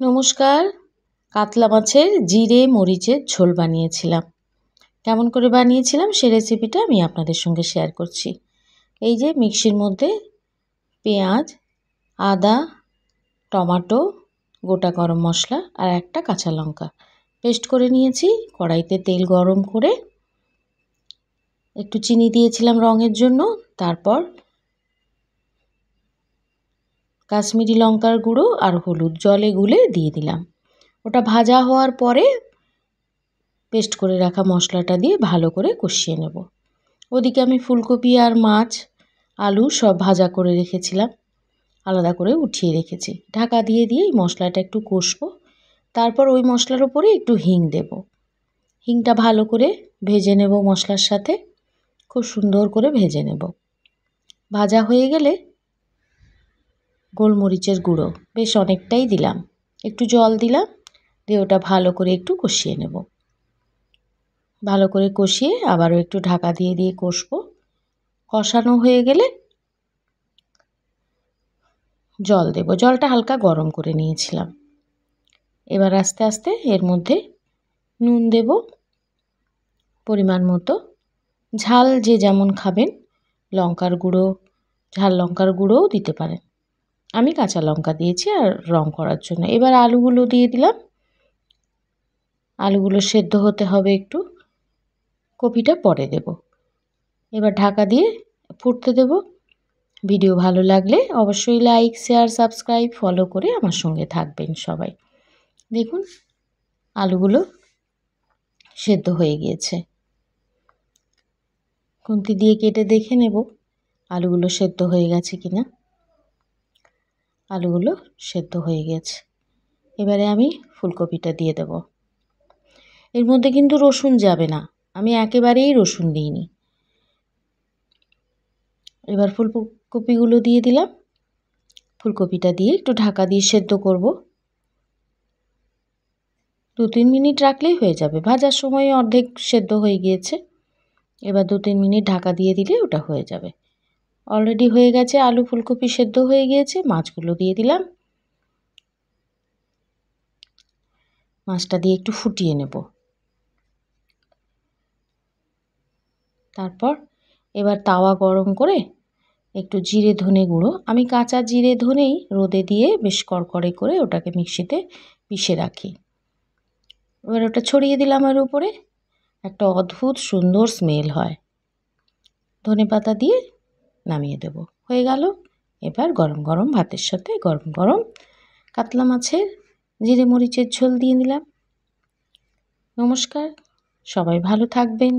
নমস্কার। কাতলা মাছের জিরে মরিচের ঝোল বানিয়েছিলাম। কেমন করে বানিয়েছিলাম সে রেসিপিটা আমি আপনাদের সঙ্গে শেয়ার করছি। এই যে মিক্সির মধ্যে পেঁয়াজ, আদা, টমেটো, গোটা গরম মশলা আর একটা কাঁচা লঙ্কা পেস্ট করে নিয়েছি। কড়াইতে তেল গরম করে একটু চিনি দিয়েছিলাম রঙের জন্য। তারপর কাশ্মীরি লঙ্কার গুঁড়ো আর হলুদ জলে গুলে দিয়ে দিলাম। ওটা ভাজা হওয়ার পরে পেস্ট করে রাখা মশলাটা দিয়ে ভালো করে কষিয়ে নেব। ওদিকে আমি ফুলকপি আর মাছ, আলু সব ভাজা করে রেখেছিলাম, আলাদা করে উঠিয়ে রেখেছি। ঢাকা দিয়ে এই মশলাটা একটু কষবো। তারপর ওই মশলার উপরে একটু হিং দেব। হিংটা ভালো করে ভেজে নেব মশলার সাথে, খুব সুন্দর করে ভেজে নেব। ভাজা হয়ে গেলে গোলমরিচের গুঁড়ো বেশ অনেকটাই দিলাম, একটু জল দিলাম, দিয়ে ওটা ভালো করে একটু কষিয়ে নেব। ভালো করে কষিয়ে আবারও একটু ঢাকা দিয়ে কষবো। কষানো হয়ে গেলে জল দেব। জলটা হালকা গরম করে নিয়েছিলাম। এবার আস্তে আস্তে এর মধ্যে নুন দেব পরিমাণ মতো। ঝাল যে যেমন খাবেন, লঙ্কার গুঁড়ো, ঝাল লঙ্কার গুঁড়োও দিতে পারেন। আমি কাঁচা লঙ্কা দিয়েছি আর রং করার জন্য। এবার আলুগুলো দিয়ে দিলাম। আলুগুলো সেদ্ধ হতে হবে একটু, কপিটা পরে দেব। এবার ঢাকা দিয়ে ফুটতে দেব। ভিডিও ভালো লাগলে অবশ্যই লাইক, শেয়ার, সাবস্ক্রাইব, ফলো করে আমার সঙ্গে থাকবেন সবাই। দেখুন আলুগুলো সেদ্ধ হয়ে গিয়েছে। খুন্তি দিয়ে কেটে দেখে নেব আলুগুলো সেদ্ধ হয়ে গেছে কিনা। আলুগুলো সেদ্ধ হয়ে গেছে। এবারে আমি ফুলকপিটা দিয়ে দেব। এর মধ্যে কিন্তু রসুন যাবে না, আমি একেবারেই রসুন দিইনি। এবার ফুলকপিগুলো দিয়ে দিলাম। ফুলকপিটা দিয়ে একটু ঢাকা দিয়ে সেদ্ধ করব। 2-3 মিনিট রাখলেই হয়ে যাবে। ভাজার সময় অর্ধেক সেদ্ধ হয়ে গিয়েছে। এবার 2-3 মিনিট ঢাকা দিয়ে দিলে ওটা হয়ে যাবে। অলরেডি হয়ে গেছে, আলু ফুলকপি সেদ্ধ হয়ে গিয়েছে। মাছগুলো দিয়ে দিলাম। মাছটা দিয়ে একটু ফুটিয়ে নেব। তারপর এবার তাওয়া গরম করে একটু জিরে ধনে গুঁড়ো, আমি কাঁচা জিরে ধনেই রোদে দিয়ে বেশ কড়কড়ে করে ওটাকে মিক্সিতে পিষে রাখি। এবার ওটা ছড়িয়ে দিলাম এর উপরে। একটা অদ্ভুত সুন্দর স্মেল হয়। ধনেপাতা দিয়ে নামিয়ে দেব। হয়ে গেল। এবার গরম গরম ভাতের সাথে গরম গরম কাতলা মাছের জিরে মরিচের ঝোল দিয়ে নিলাম। নমস্কার, সবাই ভালো থাকবেন।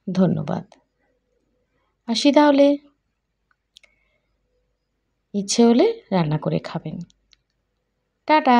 ধন্যবাদ। আসি তাহলে। ইচ্ছে হলে রান্না করে খাবেন। টাটা।